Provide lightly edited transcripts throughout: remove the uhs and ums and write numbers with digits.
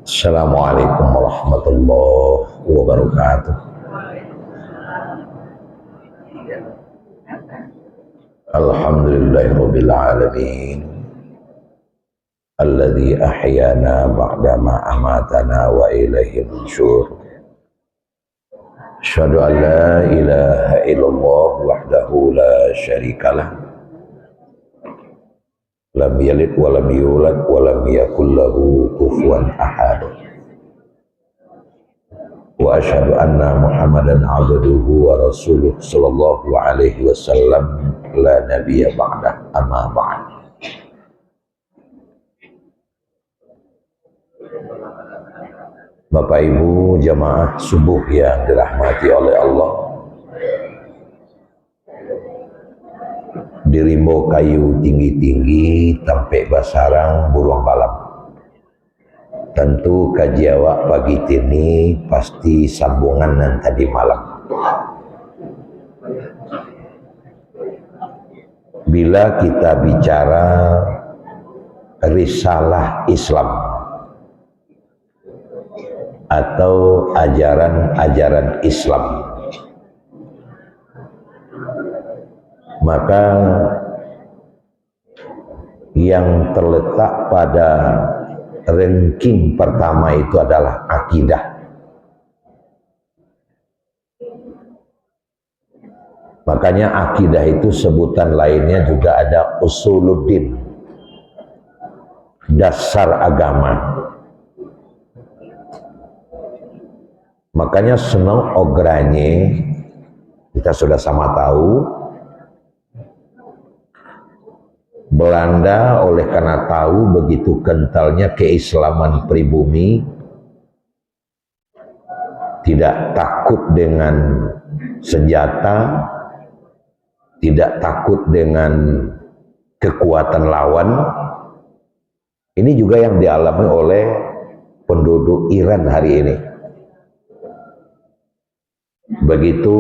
Assalamualaikum warahmatullahi wabarakatuh. Alhamdulillahirabbil alamin. Alladzi ahyana ba'da ma amatana wa ilaihi nusyur. Asyhadu an la ilaha illallah wahdahu la syarikalah. Lam yalid wa lam yulad wa lam yakul lahu kufuwan ahad. Wa asyhadu anna Muhammadan abduhu wa rasuluh sallallahu alaihi wasallam la nabiyya ba'dah amma ba'd. Bapak Ibu jamaah subuh yang dirahmati oleh Allah, di rimbo kayu tinggi-tinggi tampe basarang burung balap. Tentu kajiawa pagi ini pasti sambungan nan tadi malam. Bila kita bicara risalah Islam atau ajaran-ajaran Islam, maka yang terletak pada ranking pertama itu adalah akidah. Makanya akidah itu sebutan lainnya juga ada usuluddin, dasar agama. Makanya senang ogranye, kita sudah sama tahu, Belanda oleh karena tahu begitu kentalnya keislaman pribumi, tidak takut dengan senjata, tidak takut dengan kekuatan lawan. Ini juga yang dialami oleh penduduk Iran hari ini. Begitu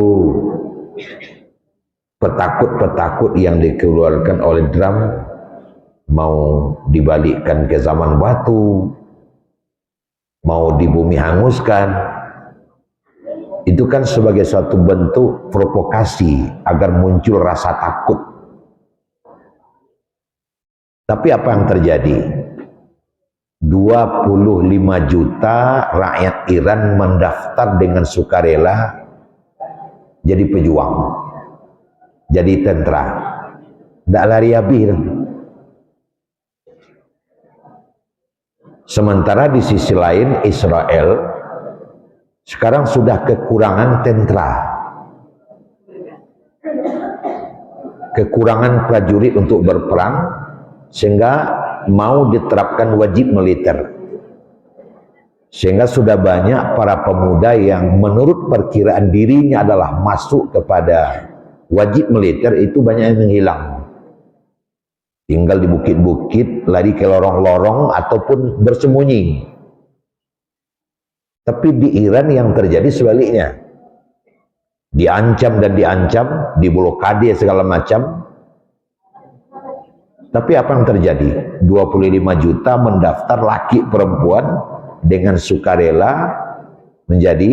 petakut-petakut yang dikeluarkan oleh Trump mau dibalikkan ke zaman batu, mau di bumi hanguskan, itu kan sebagai suatu bentuk provokasi agar muncul rasa takut. Tapi apa yang terjadi? 25 juta rakyat Iran mendaftar dengan sukarela jadi pejuang, jadi tentara, tidak lari habis. Sementara di sisi lain Israel sekarang sudah kekurangan tentara, kekurangan prajurit untuk berperang, sehingga mau diterapkan wajib militer. Sehingga sudah banyak para pemuda yang menurut perkiraan dirinya adalah masuk kepada wajib militer itu banyak yang menghilang. Tinggal di bukit-bukit, lari ke lorong-lorong ataupun bersembunyi. Tapi di Iran yang terjadi sebaliknya. Diancam dan diancam, diblokade segala macam. Tapi apa yang terjadi? 25 juta mendaftar laki perempuan dengan sukarela menjadi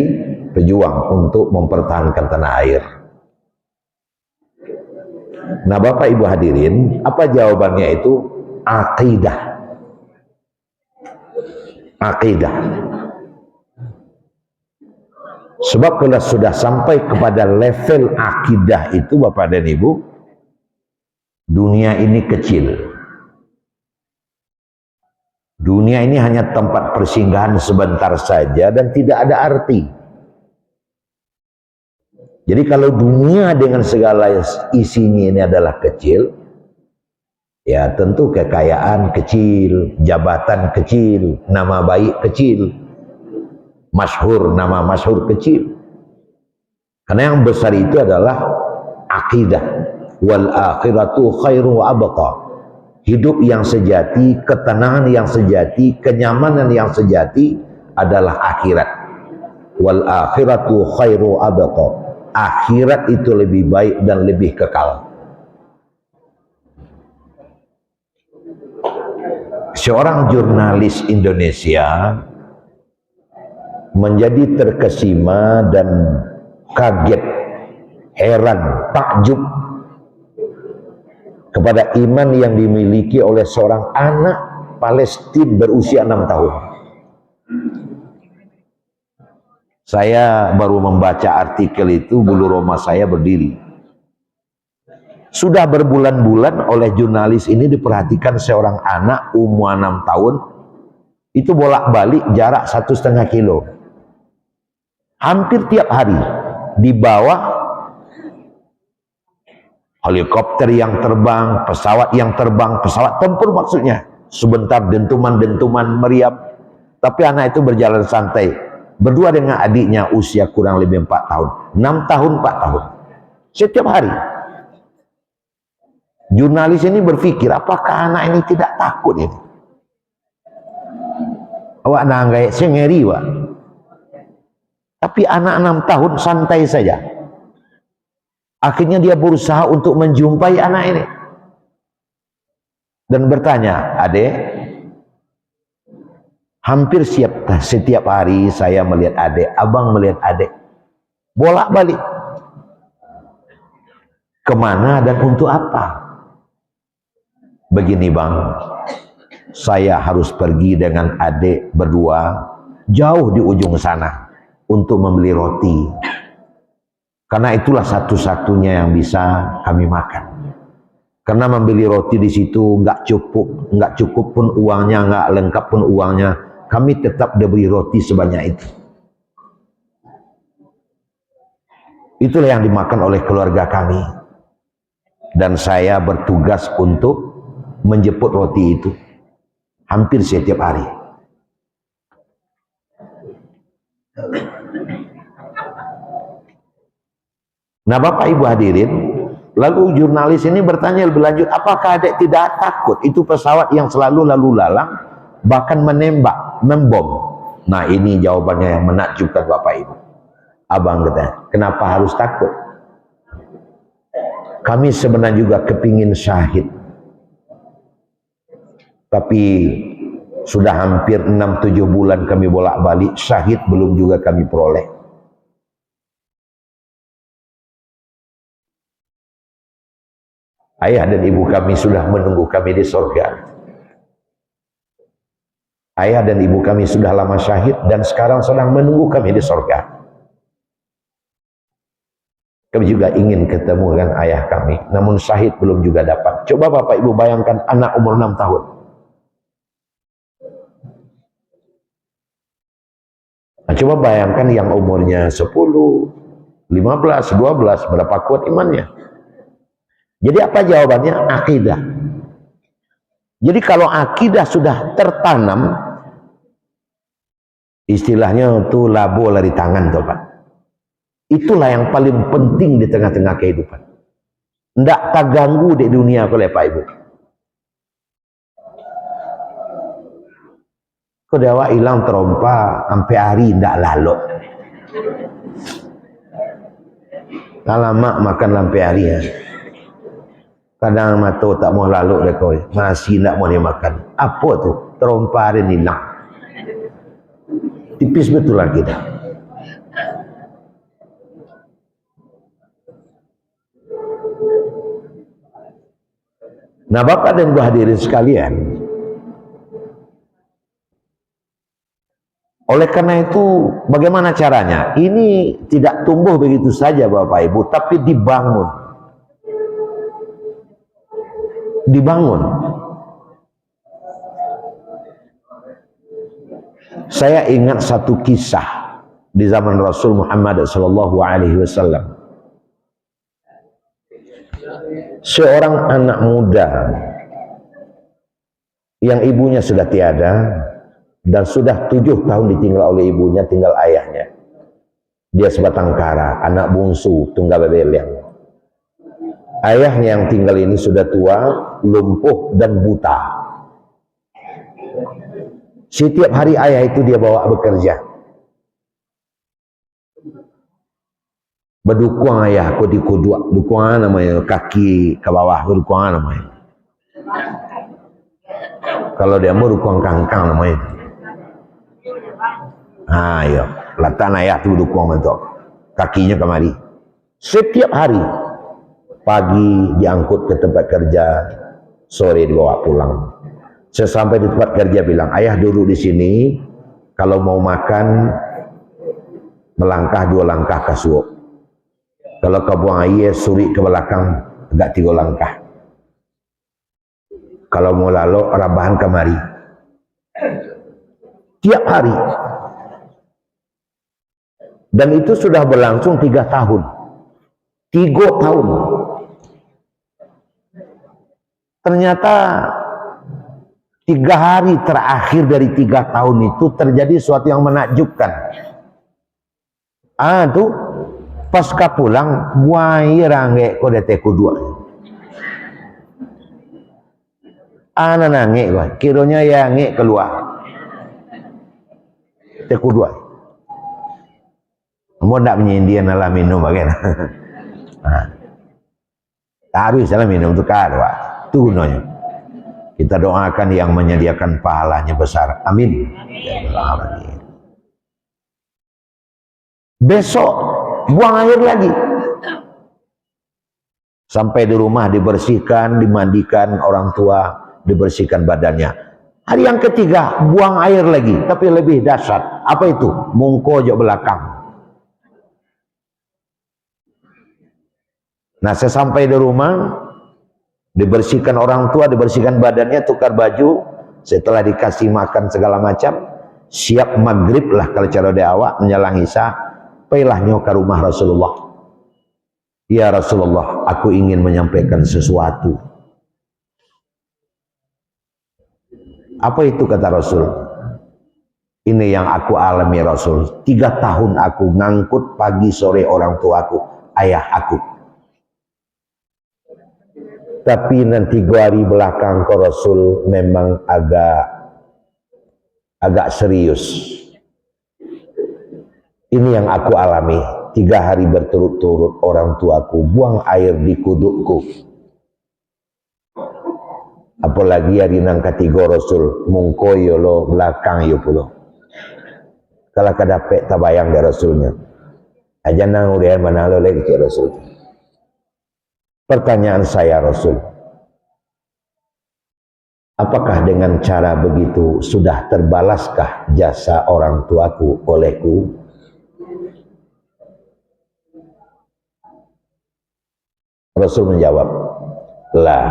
pejuang untuk mempertahankan tanah air. Nah Bapak Ibu hadirin, apa jawabannya itu? Akidah. Akidah. Sebab kalau sudah sampai kepada level akidah itu Bapak dan Ibu, dunia ini kecil. Dunia ini hanya tempat persinggahan sebentar saja dan tidak ada arti. Jadi kalau dunia dengan segala isinya ini adalah kecil, ya tentu kekayaan kecil, jabatan kecil, nama baik kecil, masyhur, nama masyhur kecil. Karena yang besar itu adalah akidah. Wal akhiratu khairu wa abqa. Hidup yang sejati, ketenangan yang sejati, kenyamanan yang sejati adalah akhirat. Wal akhiratu khairu abqa. Akhirat itu lebih baik dan lebih kekal. seorang jurnalis Indonesia menjadi terkesima dan kaget, heran, takjub kepada iman yang dimiliki oleh seorang anak Palestina berusia 6 tahun. Saya baru membaca artikel itu, bulu roma saya berdiri. Sudah berbulan-bulan oleh jurnalis ini diperhatikan seorang anak umur 6 tahun, itu bolak-balik jarak 1,5 kilo. Hampir tiap hari dibawa helikopter yang terbang, pesawat tempur maksudnya. Sebentar dentuman-dentuman meriam. Tapi anak itu berjalan santai. Berdua dengan adiknya usia kurang lebih 4 tahun. 6 tahun, 4 tahun. Setiap hari. Jurnalis ini berpikir, apakah anak ini tidak takut ini? Awak nanggay, saya ngeri, Wak. Tapi anak 6 tahun santai saja. Akhirnya dia berusaha untuk menjumpai anak ini dan bertanya, "Adek, hampir setiap hari saya melihat adek, abang melihat adek, bolak-balik. Kemana dan untuk apa?" "Begini bang, saya harus pergi dengan adek berdua jauh di ujung sana untuk membeli roti. Karena itulah satu-satunya yang bisa kami makan. Karena membeli roti di situ nggak cukup pun uangnya, nggak lengkap pun uangnya. Kami tetap diberi roti sebanyak itu. Itulah yang dimakan oleh keluarga kami. Dan saya bertugas untuk menjemput roti itu hampir setiap hari." Nah, Bapak Ibu hadirin, lalu jurnalis ini bertanya lebih lanjut, apakah adek tidak takut itu pesawat yang selalu lalu lalang, bahkan menembak, membom? Nah, ini jawabannya yang menakjubkan Bapak Ibu. Abang kata, kenapa harus takut? Kami sebenarnya juga kepingin syahid. Tapi sudah hampir 6-7 bulan kami bolak-balik, syahid belum juga kami peroleh. Ayah dan ibu kami sudah menunggu kami di surga. Ayah dan ibu kami sudah lama syahid dan sekarang sedang menunggu kami di surga. Kami juga ingin ketemu dengan ayah kami, namun syahid belum juga dapat. Coba Bapak Ibu bayangkan anak umur 6 tahun. Nah, coba bayangkan yang umurnya 10, 15, 12, berapa kuat imannya? Jadi apa jawabannya? Akidah. Jadi kalau akidah sudah tertanam, istilahnya itu labo lari tangan tuh Pak. Itulah yang paling penting di tengah-tengah kehidupan. Tidak terganggu di dunia oleh Pak Ibu. Kau dewa hilang terompa sampai hari tidak lalu. Lama makan sampai hari ya. Kadang mata tak mau lalu deh kau, masih tak mau dimakan. Apa tu? Terompa hari ni hilang. Tipis betul lagi dah. Nah, Bapak dan Ibu hadirin sekalian, oleh karena itu, bagaimana caranya? Ini tidak tumbuh begitu saja Bapak Ibu, tapi dibangun. Saya ingat satu kisah di zaman Rasul Muhammad SAW. Seorang anak muda yang ibunya sudah tiada dan sudah 7 tahun ditinggal oleh ibunya, tinggal ayahnya. Dia sebatang kara, anak bungsu, tunggal bebeleng. Ayahnya yang tinggal ini sudah tua, lumpuh dan buta. Setiap hari ayah itu dia bawa bekerja. Berdukuang ayah, aku dikuduk, dukuang namanya, kaki ke bawah, berdukuang namanya. Kalau dia mau dukung kangkang namanya itu. Ayo, letak ayah tu dukung mentok. Kakinya kemari. Setiap hari pagi diangkut ke tempat kerja, sore dibawa pulang. Sesampai di tempat kerja bilang, ayah duduk di sini, kalau mau makan melangkah 2 langkah ke suuk. Kalau kau buang air suri ke belakang agak 3 langkah. Kalau mau lalu rabahan kemari. Tiap hari. Dan itu sudah berlangsung 3 tahun. 3 tahun. Ternyata 3 hari terakhir dari 3 tahun itu terjadi sesuatu yang menakjubkan. Tuh pasca pulang buai rangge ko deteku 2. Ana nange gua, kiranya ya nge keluar. Teku 2. Mau ndak menyindian ala minum bagaimana? Harus salah minum itu kadwa. Itu gunanya. Kita doakan yang menyediakan pahalanya besar. Amin. Besok buang air lagi. Sampai di rumah dibersihkan, dimandikan orang tua, dibersihkan badannya. Hari yang ketiga buang air lagi, tapi lebih dahsyat. Apa itu? Mungko jok belakang. Nah, sesampai di rumah, dibersihkan orang tua, dibersihkan badannya, tukar baju, setelah dikasih makan segala macam, siap maghrib lah kalau cara dia awak, menjelang isya, pelahnya ke rumah Rasulullah. Ya Rasulullah, aku ingin menyampaikan sesuatu. Apa itu kata Rasul? Ini yang aku alami Rasul. 3 tahun aku ngangkut pagi sore orang tuaku, ayah aku. Tapi nanti 2 hari belakang ke Rasul memang agak serius. Ini yang aku alami. 3 hari berturut-turut orang tuaku buang air di kudukku. Apalagi hari nang ketiga Rasul mungko yo lo belakang yo pulo. Kalau kadapek tabayang dari Rasulnya. Aja nang udah mana lo lagi ke Rasul. Pertanyaan saya Rasul, apakah dengan cara begitu sudah terbalaskah jasa orang tuaku olehku? Rasul menjawab, lah,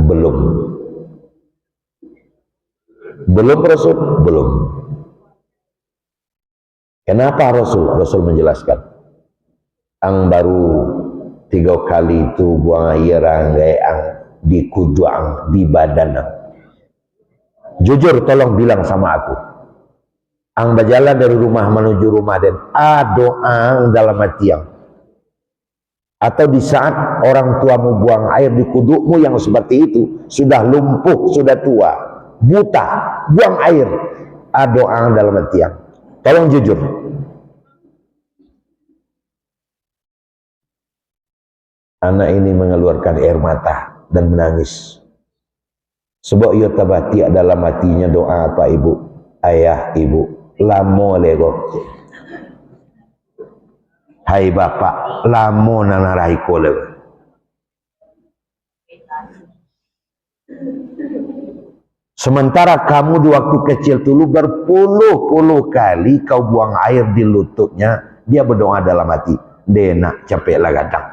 belum. Belum Rasul? Belum. Kenapa Rasul? Rasul menjelaskan, ang baru 3 kali itu buang air ang di kuduang di badan. Jujur tolong bilang sama aku, ang berjalan dari rumah menuju rumah dan doang dalam hati yang, atau di saat orang tuamu buang air di kudukmu yang seperti itu, sudah lumpuh, sudah tua, buta, buang air, doang dalam hati yang. Tolong jujur. Anak ini mengeluarkan air mata dan menangis. Sebab ia tabati dalam hatinya doa apa ibu, ayah ibu, lamo lego. Hai bapak, lamo nanarai kole. Sementara kamu di waktu kecil dulu berpuluh-puluh kali kau buang air di lututnya, dia berdoa dalam hati, "Dena capeklah gadang.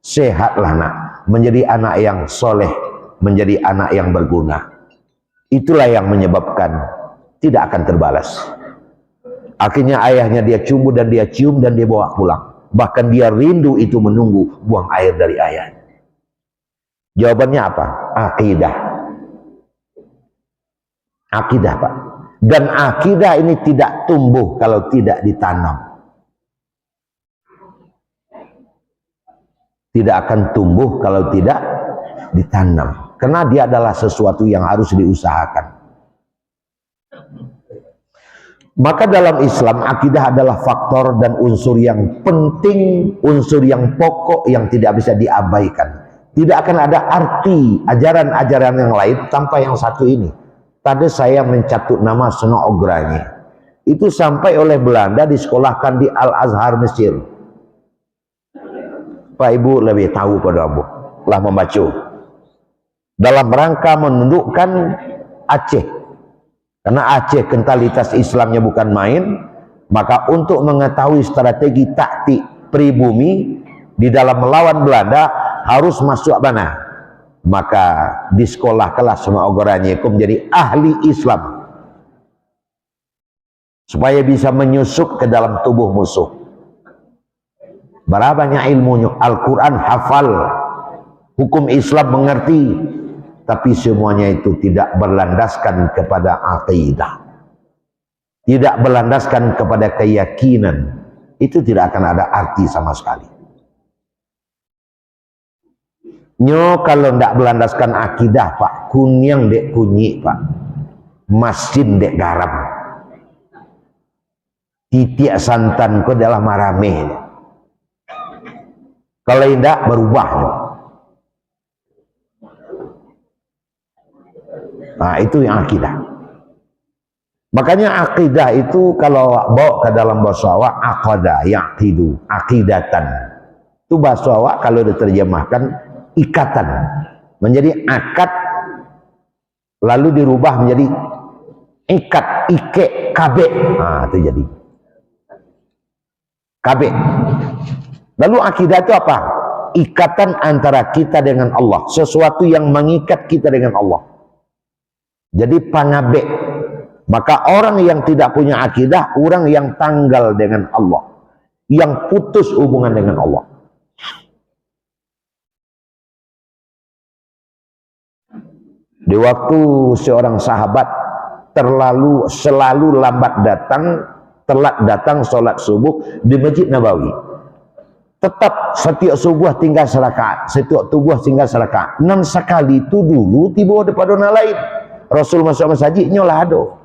Sehatlah nak, menjadi anak yang soleh, menjadi anak yang berguna." Itulah yang menyebabkan tidak akan terbalas. Akhirnya ayahnya dia cium dan dia bawa pulang. Bahkan dia rindu itu menunggu buang air dari ayah. Jawabannya apa? Akidah. Akidah Pak. Dan akidah ini tidak tumbuh kalau tidak ditanam. Tidak akan tumbuh kalau tidak ditanam. Karena dia adalah sesuatu yang harus diusahakan. Maka dalam Islam, akidah adalah faktor dan unsur yang penting, unsur yang pokok yang tidak bisa diabaikan. Tidak akan ada arti ajaran-ajaran yang lain tanpa yang satu ini. Tadi saya mencatut nama Senoogranya. Itu sampai oleh Belanda disekolahkan di Al-Azhar Mesir. Pak Ibu lebih tahu pada Abu lah membaca. Dalam rangka menundukkan Aceh. Karena Aceh kentalitas Islamnya bukan main, maka untuk mengetahui strategi taktik pribumi di dalam melawan Belanda harus masuk mana? Maka di sekolah kelas Senoogranya menjadi ahli Islam supaya bisa menyusup ke dalam tubuh musuh. Berapa banyak ilmunya, Al-Quran hafal, hukum Islam mengerti, tapi semuanya itu tidak berlandaskan kepada akidah, tidak berlandaskan kepada keyakinan, itu tidak akan ada arti sama sekali. Nyo kalau ndak berlandaskan akidah Pak, kunyang dek kunyi Pak, masin dek garam, titik santan ko dalam marame. Kalau tidak berubah. Nah itu yang akidah. Makanya akidah itu kalau bawa ke dalam bahasa awak aqadah, yaqidu, aqidatan. Itu bahasa awak kalau diterjemahkan ikatan, menjadi akad lalu dirubah menjadi ikat, ike, kabe. Nah itu jadi kabe. Lalu akidah itu apa? Ikatan antara kita dengan Allah, sesuatu yang mengikat kita dengan Allah. Jadi pangabe. Maka orang yang tidak punya akidah, orang yang tanggal dengan Allah, yang putus hubungan dengan Allah. Di waktu seorang sahabat selalu lambat datang, telat datang sholat subuh di Masjid Nabawi. Tetap setiap subuh tinggal serakaat, setiap subuh tinggal serakaat. 6 sekali itu dulu tiba daripada orang lain. Rasul masuk masjid nyolah ado.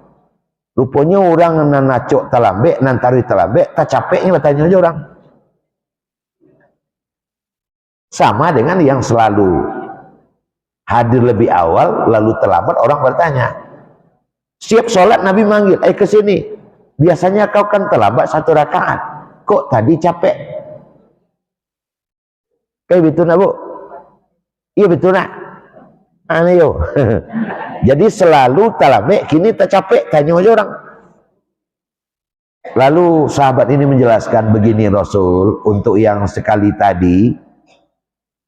Rupanya orang nan nacok talambek, nan tarik talambek, tak capeknya lah tanya aja orang. Sama dengan yang selalu hadir lebih awal lalu terlambat, orang bertanya. Siap sholat Nabi manggil, ke sini. Biasanya kau kan terlambat 1 rakaat. Kok tadi capek? Kayak betul nak Bu? Iya betul nak. Aneh yo. Jadi selalu talambek, kini tak capek, tanya aja orang. Lalu sahabat ini menjelaskan begini Rasul, untuk yang sekali tadi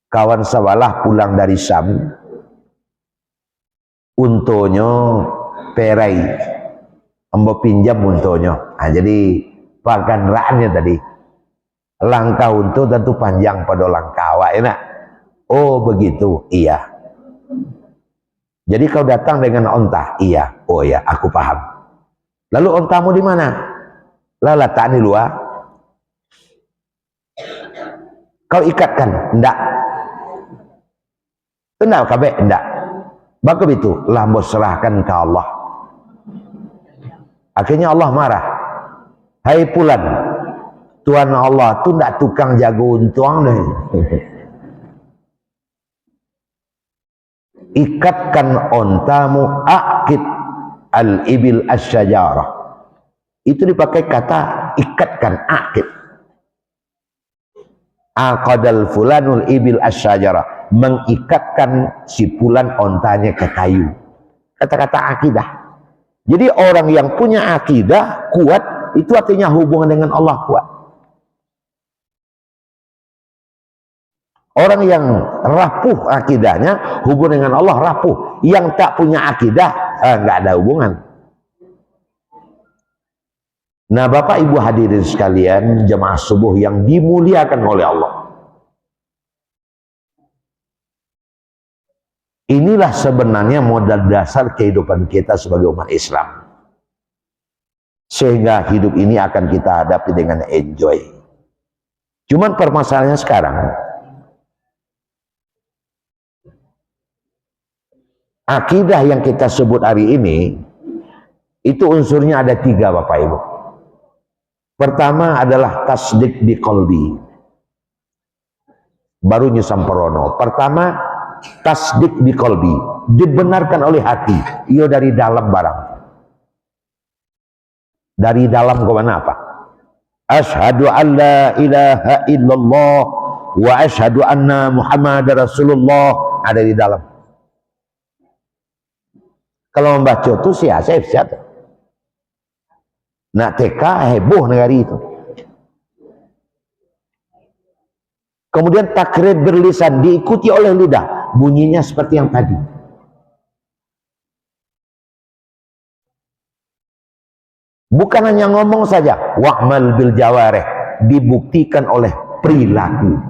kawan sawalah pulang dari Syam, untuknya perai, ambo pinjam untuknya. Nah, jadi pakan raannya tadi langkah untuk tentu panjang pada langkah awak enak. Oh begitu, iya. Jadi kau datang dengan onta, iya. Oh ya, aku paham. Lalu ontamu di mana? Lah letak di luar. Kau ikatkan? Enggak. Enggak kabeh, enggak. Maka itu lambo serahkan ke Allah. Akhirnya Allah marah. Hai Fulan, Tuhan Allah tu ndak tukang jago untuang deh. Ikatkan ontamu, akid al-ibil asyajarah. Itu dipakai kata ikatkan, akid. Aqadal fulanul ibil asyajarah, mengikatkan si Fulan ontanya ke kayu. Kata-kata akidah. Jadi orang yang punya akidah kuat, itu artinya hubungan dengan Allah kuat. Orang yang rapuh akidahnya, hubungan dengan Allah rapuh. Yang tak punya akidah, nggak ada hubungan. Nah Bapak Ibu hadirin sekalian, jemaah subuh yang dimuliakan oleh Allah. Inilah sebenarnya modal dasar kehidupan kita sebagai umat Islam. Sehingga hidup ini akan kita hadapi dengan enjoy. Cuman permasalahannya sekarang, akidah yang kita sebut hari ini, itu unsurnya ada 3 Bapak Ibu. Pertama adalah tasdik di qalbi. Baru nyusamperono. Pertama, tasdik bi qalbi, dibenarkan oleh hati, iyo dari dalam barang. Dari dalam ke mana apa? Asyhadu an la ilaha illallah wa asyhadu anna Muhammadar Rasulullah, ada di dalam. Kalau membaca itu siap. Nak teka heboh negari itu. Kemudian takrir berlisan diikuti oleh lidah, bunyinya seperti yang tadi. Bukan hanya ngomong saja, wa'mal bil jawarih, dibuktikan oleh perilaku,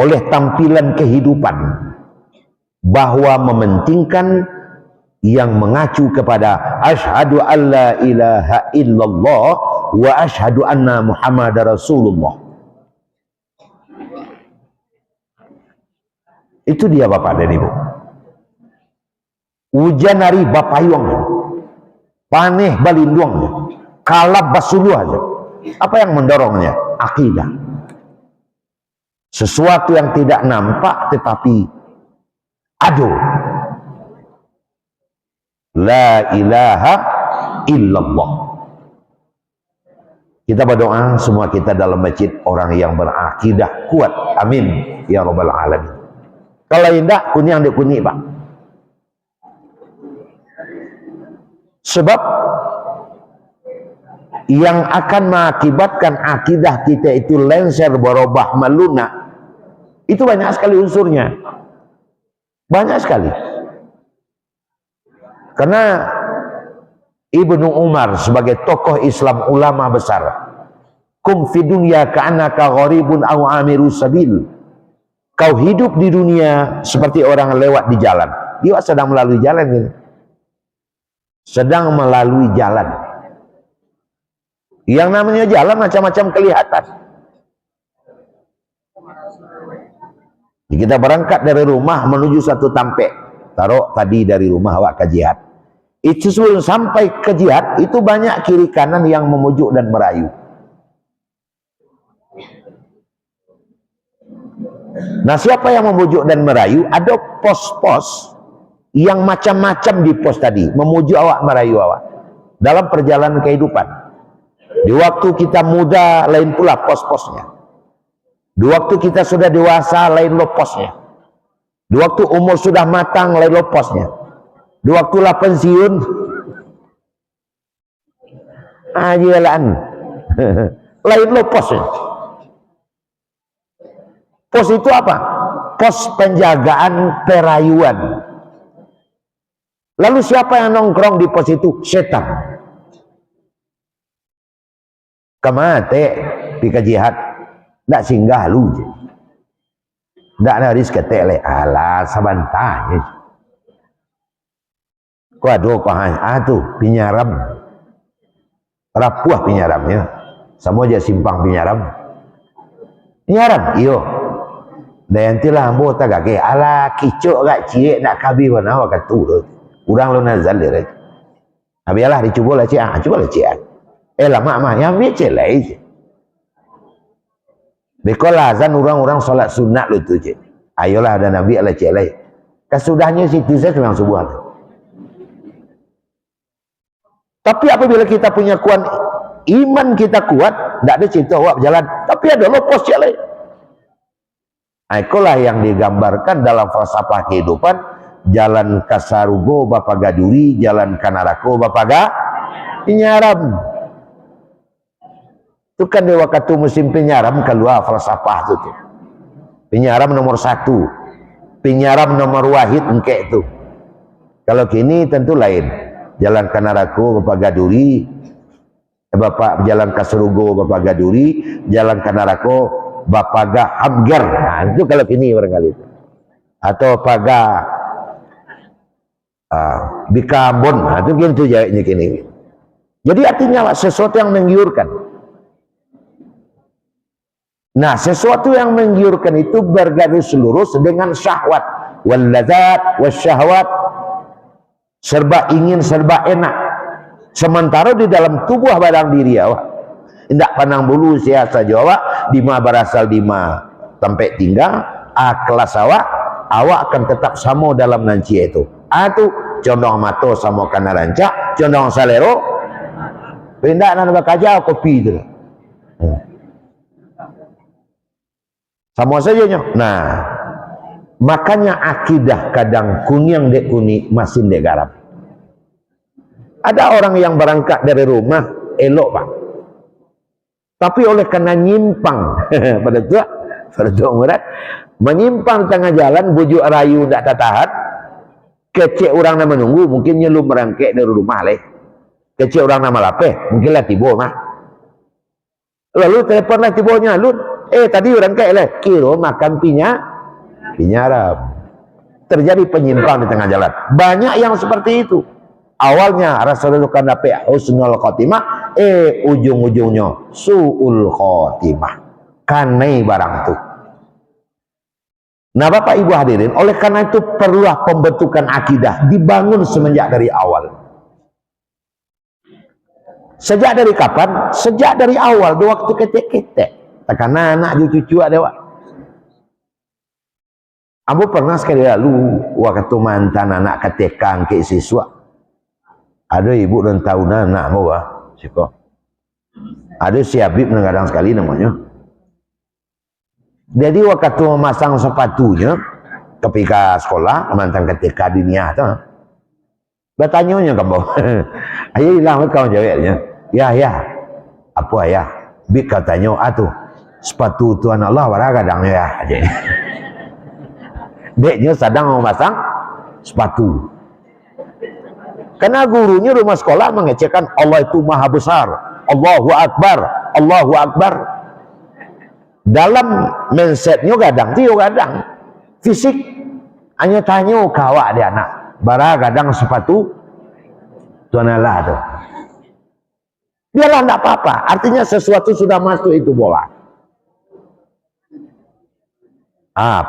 oleh tampilan kehidupan, bahwa mementingkan yang mengacu kepada asyhadu alla ilaha illallah wa asyhadu anna Muhammadar Rasulullah. Itu dia Bapak dan Ibu. Hujan hari bapayong, paneh balindung, kalap basuluh aja. Apa yang mendorongnya? Akidah. Sesuatu yang tidak nampak tetapi ada. La ilaha illallah. Kita berdoa semua kita dalam masjid orang yang berakidah kuat. Amin ya rabbal alamin. Kalau tidak kunyang dia kunyik Pak. Sebab yang akan mengakibatkan akidah kita itu lengser, berubah, melunak, itu banyak sekali unsurnya. Banyak sekali. Karena Ibnu Umar sebagai tokoh Islam, ulama besar, kum fi dunya ka'annaka gharibun aw amiru sabil. Kau hidup di dunia seperti orang lewat di jalan. Dia sedang melalui jalan gitu. Sedang melalui jalan. Yang namanya jalan macam-macam kelihatan. Kita berangkat dari rumah menuju satu tampek. Taruh tadi dari rumah awak ke jihad. Itu sebelum sampai ke jihad, itu banyak kiri kanan yang memujuk dan merayu. Nah, siapa yang memujuk dan merayu? Ada pos-pos yang macam-macam di pos tadi, memujuk awak, merayu awak dalam perjalanan kehidupan. Di waktu kita muda lain pula pos-posnya. Di waktu kita sudah dewasa lain lo posnya. Di waktu umur sudah matang lain lo posnya. Di waktu lah pensiun ajalan lain lo posnya. Pos itu apa? Pos penjagaan perayuan. Lalu siapa yang nongkrong di pos itu? Setan. Kemate pika jihad ndak singgah lu. Ndak naris ketek le ala sabantanya. Ko ado ko tu pinyaram. Rapuh pinyaramnya. Sama aja simpang pinyaram. Pinyaram iyo. Dan entilah ambo tagak ke ala kicuk gak cie nak kabi mana wa katu tu. Urang lo nazal dia. Abialah dicuba lah cie, cuba lah cie. Lama yang biasa lah je. Bekolah azan orang-orang solat sunat lo tu cie. Ayolah ada Nabi ala cie lah. Kesudahnya situ saya memang subuh. Tapi apabila kita punya kuat iman kita kuat, tidak ada cerita awak berjalan. Tapi ada lo pos cie lah. Itulah yang digambarkan dalam falsafah kehidupan. Jalan kasarugo bapa gaduri, jalan kanarako bapa penyaram. Itu kan di waktu musim penyaram keluar falsafah itu. Penyaram nomor 1, penyaram nomor wahid engke itu. Kalau kini tentu lain. Jalan kanarako bapa gaduri, bapak jalan kasarugo bapa gaduri, jalan kanarako bapaga Abgar. Nah, itu kalau kini barangkali itu. Atau paga bikabon. Nah, itu gitu jawabnya kini. Jadi artinya sesuatu yang menggiurkan. Nah, sesuatu yang menggiurkan itu bergaris lurus dengan syahwat, wal ladzat wasyahwat, serba ingin, serba enak. Sementara di dalam tubuh badan diri awak tidak pandang bulu siasa Jawa, dima berasal dima sampai tinggal, kelas awak akan tetap sama dalam nanci itu. Tu condong mato sama kana rancak, condong salero pindah nana bakaja kopi itu. Sama saja nya. Nah, makanya akidah kadang kunyang dek kuni masin dek garam. Ada orang yang berangkat dari rumah elok pak, tapi oleh karena nyimpang pada tua murid menyimpang tengah jalan bujuk rayu tidak tahan, kecek orang nama menunggu mungkin nyelum merangkek dari rumah leh, kecek orang nama lapeh mungkin lah tibo mah, lalu telepon lah tibonya lu tadi orang kayak leh kiro makan pinyarap. Terjadi penyimpang di tengah jalan. Banyak yang seperti itu. Awalnya Rasulullah kan dapat husnul khotimah, ujung-ujungnya su'ul khotimah. Kanai barang itu. Nah Bapak Ibu hadirin, oleh karena itu perlulah pembentukan akidah dibangun semenjak dari awal. Sejak dari kapan? Sejak dari awal, di waktu ketek-ketek. Tekan anak cucu ada wak. Ambo pernah sekali lalu waktu mantan anak ketekan ke siswa. Ada ibu dan tahu anak mau siko. Ada si Habib kadang sekali namanya. Jadi waktu memasang sepatunya ketika sekolah mantan ketika dunia tu. Bertanya kamu, ayah hilang kau jawabnya. Ya. Apa ya? Bik katanya atuh sepatu Tuhan Allah kadang ya. Deknya sedang memasang sepatu. Karena gurunya rumah sekolah mengecekkan Allah itu maha besar, Allahu Akbar, Allahu Akbar. Dalam mindsetnya gadang tio gadang fisik hanya tanya kawak dia anak bara gadang sepatu Tuhan Allah tu. Biarlah tidak apa-apa, artinya sesuatu sudah masuk itu bola.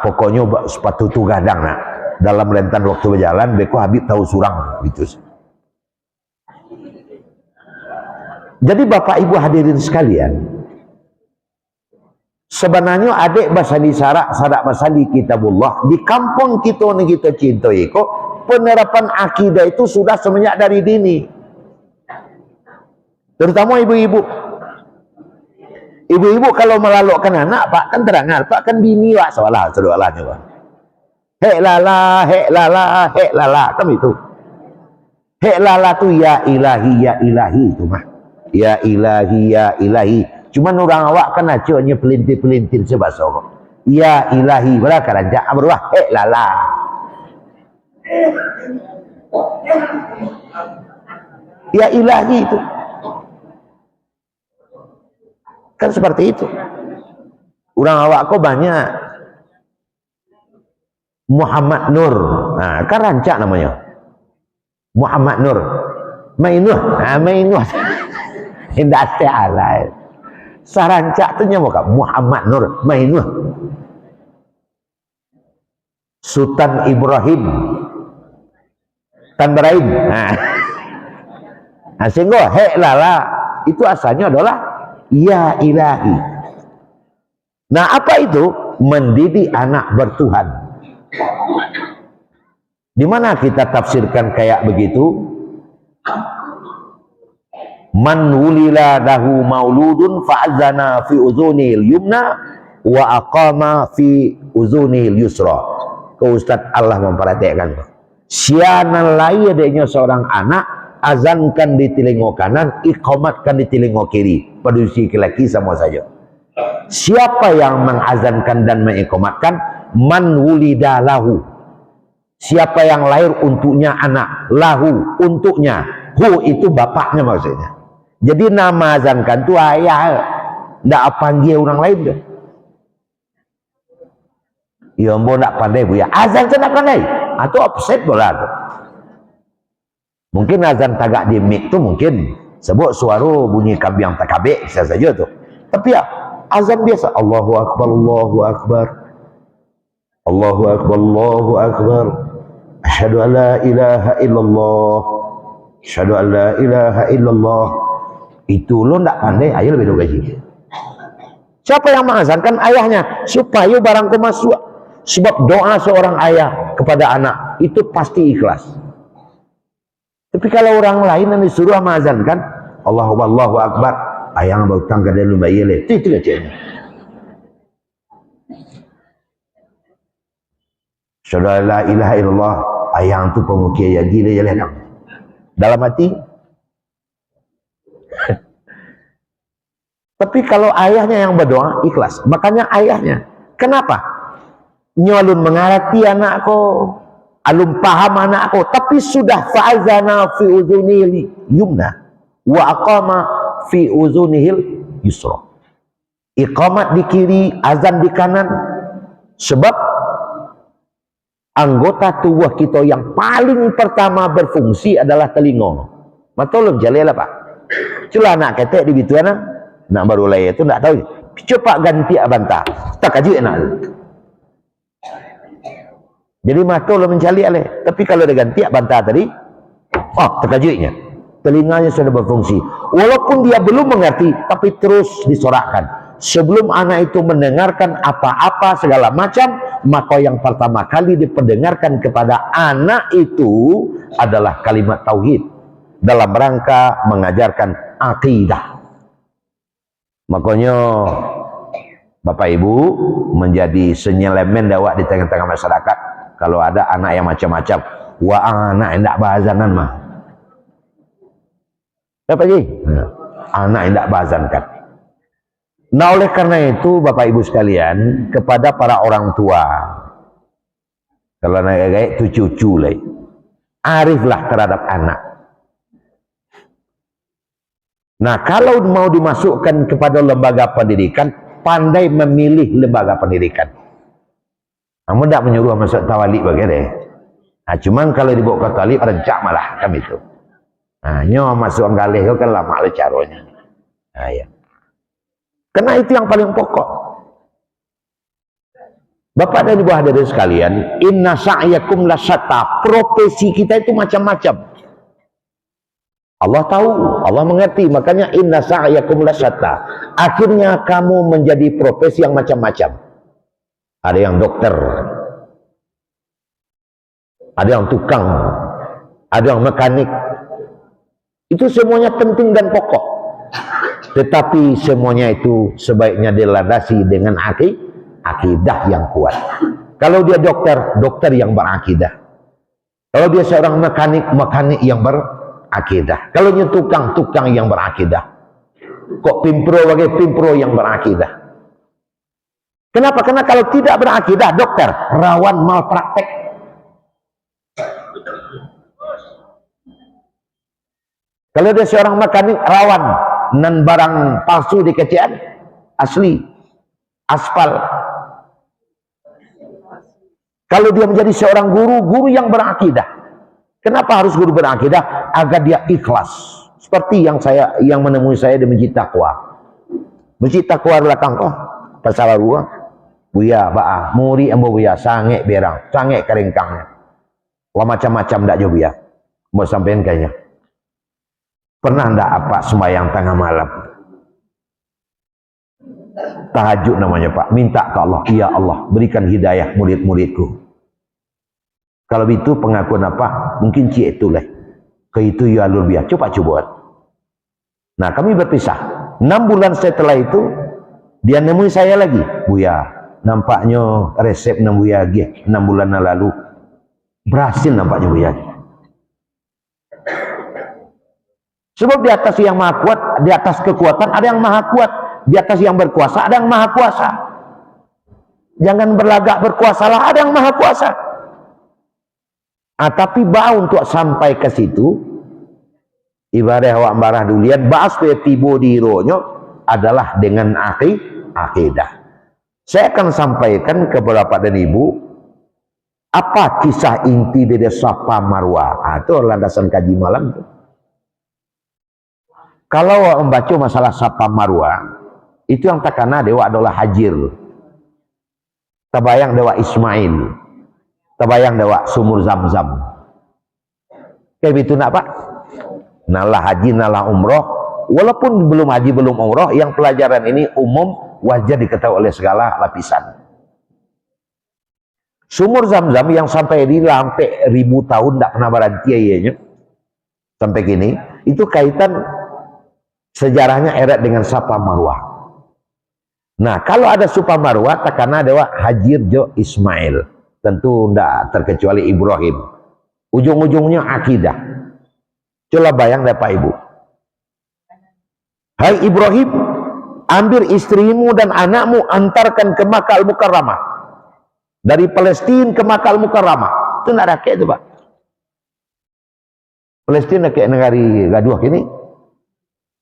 Pokoknya sepatu tu gadang nak. Dalam rentan waktu berjalan, beko Habib tahu surang gitu. Jadi Bapak Ibu hadirin sekalian, sebenarnya adik basadi sadak basadi kitabullah di kampung kita ni kita cinta iko penerapan akidah itu sudah semenjak dari dini. Terutama ibu-ibu. Ibu-ibu kalau melalokkan anak pak kan terangan, pak kan bini wak salah sedoalanya pak. Hek lala kan itu. Hek lala tu ya ilahi itu mah. Ya ilahi. Cuman orang awak kan acanya pelintir-pelintir sebahasa kok. Ya ilahi, berapa rancak berubah lala. Ya ilahi itu. Kan seperti itu. Orang awak kok banyak. Muhammad Nur. Nah, kan rancak namanya. Muhammad Nur. Mainuh. Mainuh. Indah ta'ala. Sarancak tu nyamuk Muhammad Nur Mainuh. Sultan Ibrahim Tan Baraim. Sehingga hek lala itu asalnya adalah ya ilahi. Nah apa itu? Mendidik anak bertuhan. Di mana kita tafsirkan kayak begitu? Man wulila dahu mauludun fa'azana fi uzunil yumna wa aqama fi uzunil yusra. Ke Ustaz Allah memperhatikan. Sianan lain adanya seorang anak azankan di telinga kanan, iqamatkan di telinga kiri. Padusi laki sama saja. Siapa yang mengazankan dan mengiqamatkan? Man wulida lahu. Siapa yang lahir untuknya anak, lahu untuknya, hu itu bapaknya maksudnya. Jadi nama azankan itu ayah, tidak panggil orang lain deh. Ya mbak tidak pandai bu ya, azan saya tidak pandai, atau offset bola tu. Mungkin azan tagak di mic tu mungkin sebut suara bunyi kambiang takabik bisa saja tu. Tapi ya azan biasa, Allahu Akbar, Allahu Akbar, Allahu Akbar, Allahu Akbar. Asyhadu an la ilaha illallah, asyhadu an la ilaha illallah. Itu lo ndak pandai, ayo lebih gaji. Siapa yang mengazankan? Ayahnya, supaya barangku masuk. Sebab doa seorang ayah kepada anak itu pasti ikhlas. Tapi kalau orang lain yang disuruh mengazankan Allahu Akbar, ayang bautang kada lu bayile, itu aja. Saudara la ilaha illallah, ayang tu pemukia ya gila ya leh. Dalam hati. Tapi kalau ayahnya yang berdoa ikhlas, makanya ayahnya. Kenapa? Nyolun mengerti anakku, alun paham anakku, tapi sudah fa'azana fi uzunihil yumna wa aqama fi uzunihil yusra. Iqamat di kiri, azan di kanan. Sebab anggota tubuh kita yang paling pertama berfungsi adalah telinga. Matolong jalil lah Pak. Cula anak ketek di bitu anak, nak baru lahir itu tak tahu. Coba ganti abanta, tak kaji enak. Jadi matolong mencari alih. Tapi kalau dia ganti abanta tadi, oh terkajunya, telinganya sudah berfungsi. Walaupun dia belum mengerti, tapi terus disorakkan. Sebelum anak itu mendengarkan apa-apa segala macam, maka yang pertama kali diperdengarkan kepada anak itu adalah kalimat tauhid dalam rangka mengajarkan akidah. Makanya Bapak Ibu menjadi senyelemen dawak di tengah-tengah masyarakat. Kalau ada anak yang macam-macam, wah anak yang tak bahazangan mah. Apa sih? Anak yang tak bahazankan. Nah oleh karena itu Bapak Ibu sekalian, kepada para orang tua, kalau anak itu cucu lah, ariflah terhadap anak. Nah kalau mau dimasukkan kepada lembaga pendidikan, pandai memilih lembaga pendidikan. Kamu tidak menyuruh masuk tawali bagaimana? Nah cuman kalau dibawa ke tawali rencak malah kami itu. Nah nyo masuk galih itu kan lama lah caranya. Nah ya. Karena itu yang paling pokok. Bapak dan Ibu hadirin sekalian, inna sa'yakum lasyata. Profesi kita itu macam-macam. Allah tahu, Allah mengerti, makanya inna sa'yakum lasyata. Akhirnya kamu menjadi profesi yang macam-macam. Ada yang dokter, ada yang tukang, ada yang mekanik. Itu semuanya penting dan pokok. Tetapi semuanya itu sebaiknya dilandasi dengan akidah yang kuat. Kalau dia dokter, dokter yang berakidah. Kalau dia seorang mekanik, mekanik yang berakidah. Kalau dia tukang, tukang yang berakidah. Kok pimpro bagi pimpro yang berakidah. Kenapa? Karena kalau tidak berakidah, dokter rawan malpraktek. Kalau dia seorang mekanik, rawan nan barang palsu dikecian, asli, aspal. Kalau dia menjadi seorang guru, guru yang berakidah. Kenapa harus guru berakidah? Agar dia ikhlas. Seperti yang menemui saya di Masjid Taqwa. Masjid Taqwa belakang kok, pasal luar. Buya, ba'a, muri ambo buya, sange berang, sange keringkangnya. Wah macam-macam dak jo buya. Mau sampein kayaknya. Pernah ndak apa sembahyang tengah malam? Tahajud namanya Pak, minta ke Allah, ya Allah berikan hidayah murid-muridku. Kalau itu pengakuan apa? Mungkin cik itu lah. Ke itu ya luar biasa, coba. Nah kami berpisah. 6 bulan setelah itu, dia nemui saya lagi. Buya, nampaknya resep 6 bulan lalu berhasil nampaknya Buya. Sebab di atas yang maha kuat, di atas kekuatan ada yang maha kuat, di atas yang berkuasa ada yang maha kuasa. Jangan berlagak berkuasalah, ada yang maha kuasa. Tapi bau untuk sampai ke situ, ibadah wa marah dulian, bahas tibo di ironya adalah dengan akidah. Saya akan sampaikan ke Bapak dan Ibu apa kisah inti dari Safa Marwah. Itu landasan kaji malam itu. Kalau membaca masalah Safa Marwah, itu yang takana dewa adalah Hajir. Tabayang dewa Ismail. Tabayang dewa sumur Zam-Zam. Kayak gitu nak Pak? Nalah haji, nalah umroh. Walaupun belum haji, belum umroh, yang pelajaran ini umum, wajar diketahui oleh segala lapisan. Sumur Zam-Zam yang sampai ribu tahun tidak pernah berhenti airnya sampai kini, itu kaitan sejarahnya erat dengan Safa Marwah. Nah, kalau ada Safa Marwah, takana ada Hajir jo Ismail, tentu tidak terkecuali Ibrahim. Ujung-ujungnya akidah. Coba bayang deh Pak Ibu. Hai Ibrahim, ambil istrimu dan anakmu, antarkan ke Makkah Al-Mukarramah. Dari Palestina ke Makkah Al-Mukarramah. Itu tidak ada kayak itu Pak. Palestina kayak negara gaduh ini.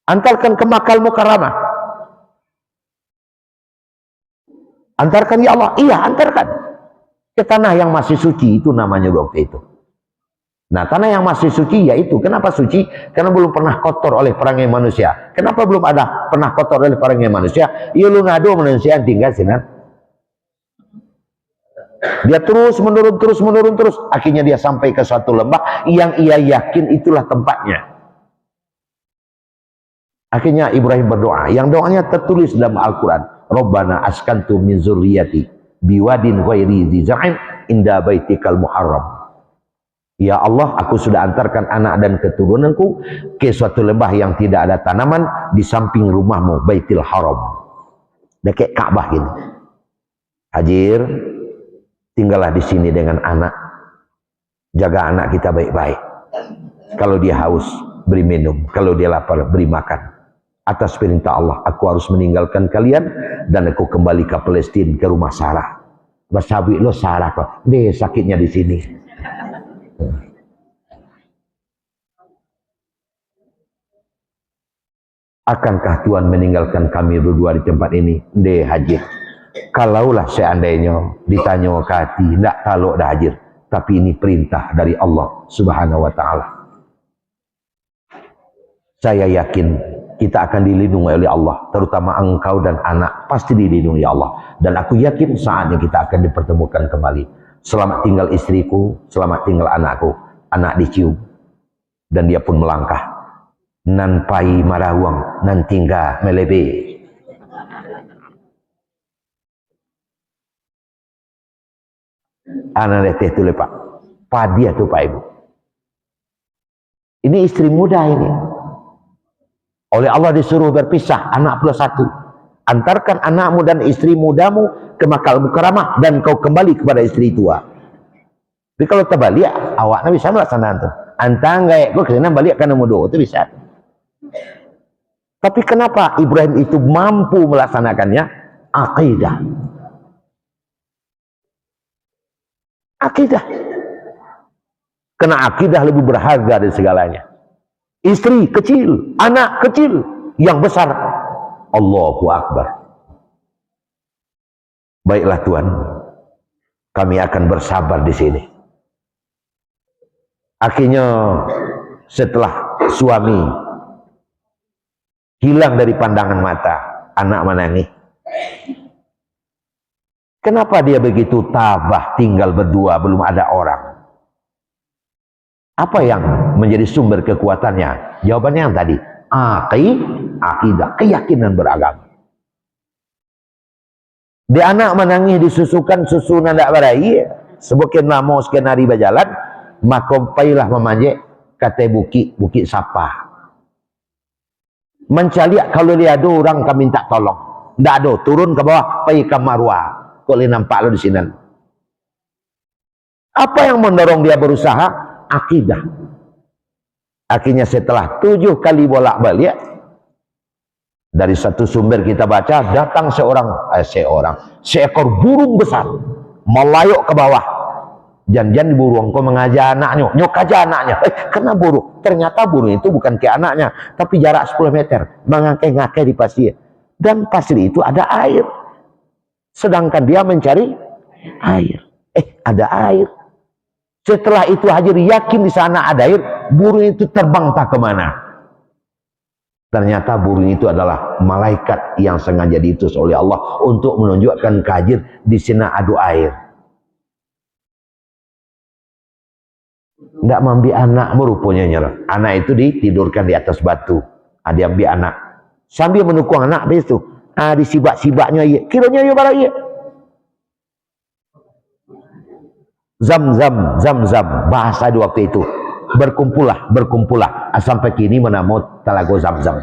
Antarkan ke Makkah Al-Mukarramah. Antarkan ya Allah. Iya, antarkan. Ke tanah yang masih suci, itu namanya waktu itu. Nah, tanah yang masih suci yaitu, kenapa suci? Karena belum pernah kotor oleh perangai manusia. Kenapa belum ada pernah kotor oleh perangai manusia? Ya lu ngadu manusia yang tinggal sini. Dia terus menurun terus. Akhirnya dia sampai ke suatu lembah yang ia yakin itulah tempatnya. Akhirnya Ibrahim berdoa. Yang doanya tertulis dalam Al-Quran. Rabbana askantu min zurriyati biwadin ghairi dzi zar'in inda baitikal muharram. Ya Allah, aku sudah antarkan anak dan keturunanku ke suatu lembah yang tidak ada tanaman di samping rumahmu, Baitul Haram. Dekat Ka'bah gitu. Hajir, tinggallah di sini dengan anak. Jaga anak kita baik-baik. Kalau dia haus, beri minum. Kalau dia lapar, beri makan. Atas perintah Allah, aku harus meninggalkan kalian dan aku kembali ke Palestina, ke rumah Sarah. Basabi lo Sarah kok. Deh sakitnya di sini. Akankah Tuhan meninggalkan kami berdua di tempat ini? Deh Hajir. Kalaulah seandainya ditanya ke hati, tidak taluk dah Hajir. Tapi ini perintah dari Allah Subhanahu wa Ta'ala. Saya yakin kita akan dilindungi oleh Allah, terutama engkau dan anak pasti dilindungi Allah. Dan aku yakin saatnya kita akan dipertemukan kembali. Selamat tinggal istriku, selamat tinggal anakku. Anak dicium dan dia pun melangkah. Nan pai marawang, nan tinggal melebe. Anak leteh tu lepak. Padia tu Pak Ibu. Ini istri muda ini. Oleh Allah disuruh berpisah, anak plus satu. Antarkan anakmu dan istri mudamu ke Makkah Al-Mukarramah dan kau kembali kepada istri tua. Tapi kalau terbalik, awaknya bisa melaksanakan itu. Antang gaya, gue kesana balik karena muda, itu bisa. Tapi kenapa Ibrahim itu mampu melaksanakannya? Akidah. Akidah. Karena akidah lebih berharga dari segalanya. Istri kecil, anak kecil, yang besar. Allahu Akbar. Baiklah Tuhan, kami akan bersabar di sini. Akhirnya setelah suami hilang dari pandangan mata, anak menangis. Kenapa dia begitu tabah tinggal berdua, belum ada orang? Apa yang menjadi sumber kekuatannya? Jawabannya yang tadi, akidah, keyakinan beragama. Di anak menangis disusukan susu nanda barai, sebukin lama sekian hari berjalan, maka pailah memanjek kata bukit Sapa. Mencari kalau dia ada orang kami minta tolong. Tidak ada, turun ke bawah, pergi ke Marwah. Kau boleh nampak lo di sini. Apa yang mendorong dia berusaha? Akidah. Akhirnya setelah 7 kali bolak-balik, dari satu sumber kita baca, datang seekor burung besar melayuk ke bawah. Janjian burung kau mengajar anaknya, nyok aja anaknya. Kena burung. Ternyata burung itu bukan ke anaknya, tapi jarak 10 meter, mengakai-ngakai di pasir. Dan pasir itu ada air. Sedangkan dia mencari air. Ada air. Setelah itu Hajir yakin di sana ada air, burung itu terbang tak kemana. Ternyata burung itu adalah malaikat yang sengaja diutus oleh Allah untuk menunjukkan ke Hajir di sini ada air. Tidak membi anak merupanya nyerah. Anak itu ditidurkan di atas batu. Dia ambil anak. Sambil menukung anak begitu. Disibak-sibaknya ia. Kiranya ia barang ia. Zam-zam, zam-zam, bahasa di waktu itu. Berkumpullah, sampai kini menamut Talago Zam-zam.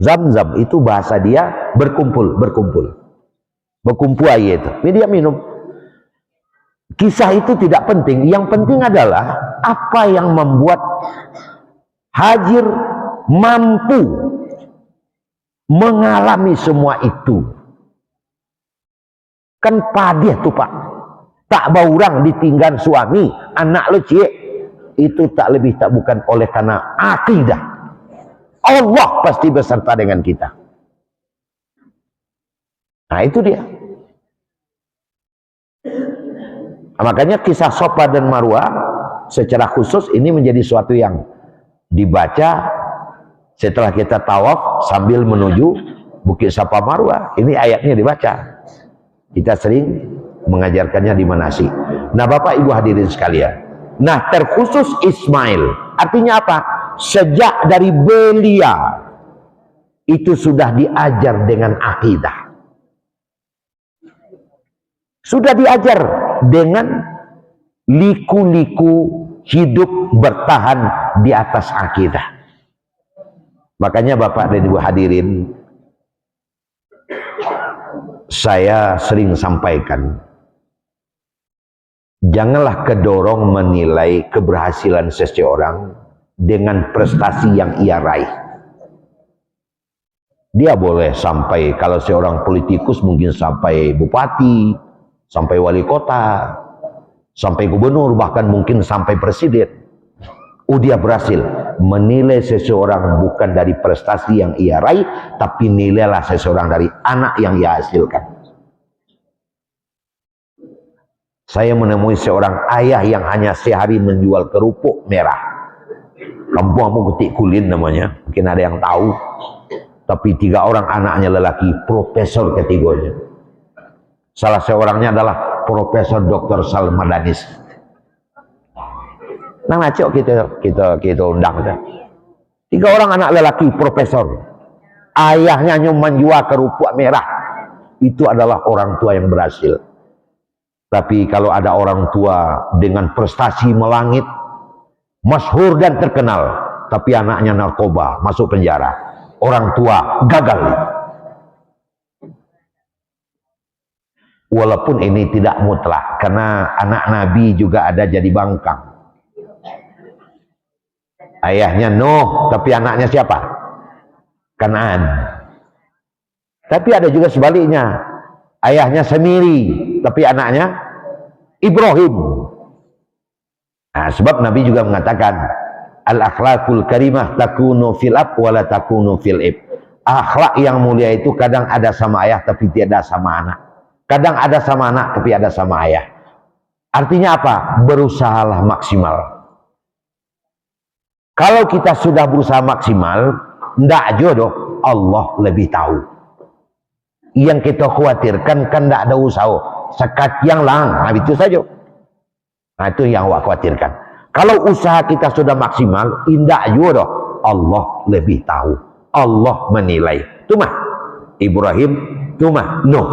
Zam-zam itu bahasa dia berkumpul. Berkumpul aja itu. Dia minum. Kisah itu tidak penting. Yang penting adalah apa yang membuat Hajir mampu mengalami semua itu. Kan padih tuh Pak. Tak baurang ditinggal suami, anak lo cie. Itu tak lebih tak bukan oleh karena akidah. Allah pasti beserta dengan kita. Nah itu dia. Nah, makanya kisah Safa dan Marwah secara khusus ini menjadi suatu yang dibaca setelah kita tawaf sambil menuju Bukit Safa Marwah. Ini ayatnya dibaca. Kita sering mengajarkannya di manasik. Nah Bapak Ibu hadirin sekalian, nah terkhusus Ismail artinya apa? Sejak dari belia itu sudah diajar dengan akidah, sudah diajar dengan liku-liku hidup bertahan di atas akidah. Makanya Bapak dan Ibu hadirin, saya sering sampaikan, janganlah kedorong menilai keberhasilan seseorang dengan prestasi yang ia raih. Dia boleh sampai, kalau seorang politikus mungkin sampai bupati, sampai wali kota, sampai gubernur, bahkan mungkin sampai presiden. Dia berhasil. Menilai seseorang bukan dari prestasi yang ia raih, tapi nilailah seseorang dari anak yang ia hasilkan. Saya menemui seorang ayah yang hanya sehari menjual kerupuk merah. Kampung apa, Ketik Kulin namanya, mungkin ada yang tahu. Tapi 3 orang anaknya lelaki, profesor ketiganya. Salah seorangnya adalah Profesor Dr. Salmadanis. Nah, ngacok kita undang. 3 orang anak lelaki profesor. Ayahnya cuma menjual kerupuk merah. Itu adalah orang tua yang berhasil. Tapi kalau ada orang tua dengan prestasi melangit, masyhur dan terkenal, tapi anaknya narkoba, masuk penjara, orang tua gagal. Walaupun ini tidak mutlak, karena anak Nabi juga ada jadi bangkang. Ayahnya Nuh, tapi anaknya siapa? Kanaan. Tapi ada juga sebaliknya, ayahnya Semiri, tapi anaknya Ibrahim. Nah, sebab Nabi juga mengatakan, al-akhlaqul karimah takunu fil ab wa la takunu fil ib. Akhlak yang mulia itu kadang ada sama ayah tapi tidak sama anak. Kadang ada sama anak tapi ada sama ayah. Artinya apa? Berusahalah maksimal. Kalau kita sudah berusaha maksimal, ndak jodoh, Allah lebih tahu. Yang kita khawatirkan kan ndak ada usaha, sekat yang lang, nah itu saja. Nah itu yang awak khawatirkan. Kalau usaha kita sudah maksimal, ndak jodoh, Allah lebih tahu. Allah menilai. Itu mah Ibrahim, itu mah Nuh.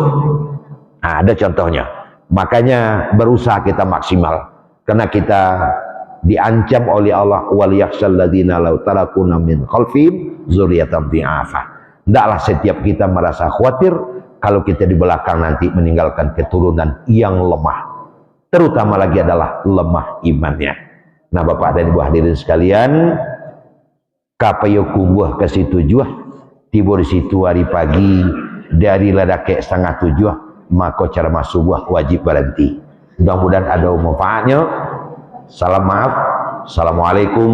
Nah, ada contohnya. Makanya berusaha kita maksimal, karena kita diancam oleh Allah, wal yakhshal ladzina law tarakuna min khalfihim dzurriyyatan dhi'afa. Hendaklah setiap kita merasa khawatir kalau kita di belakang nanti meninggalkan keturunan yang lemah, terutama lagi adalah lemah imannya. Nah Bapak dan Ibu hadirin sekalian, kapayo kumbuh ke situ juah, tiba di situ hari pagi dari ledake 6:30, maka cara masuk buah wajib berhenti. Mudah-mudahan ada manfaatnya. Salam maaf. Assalamualaikum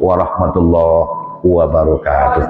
warahmatullahi wabarakatuh.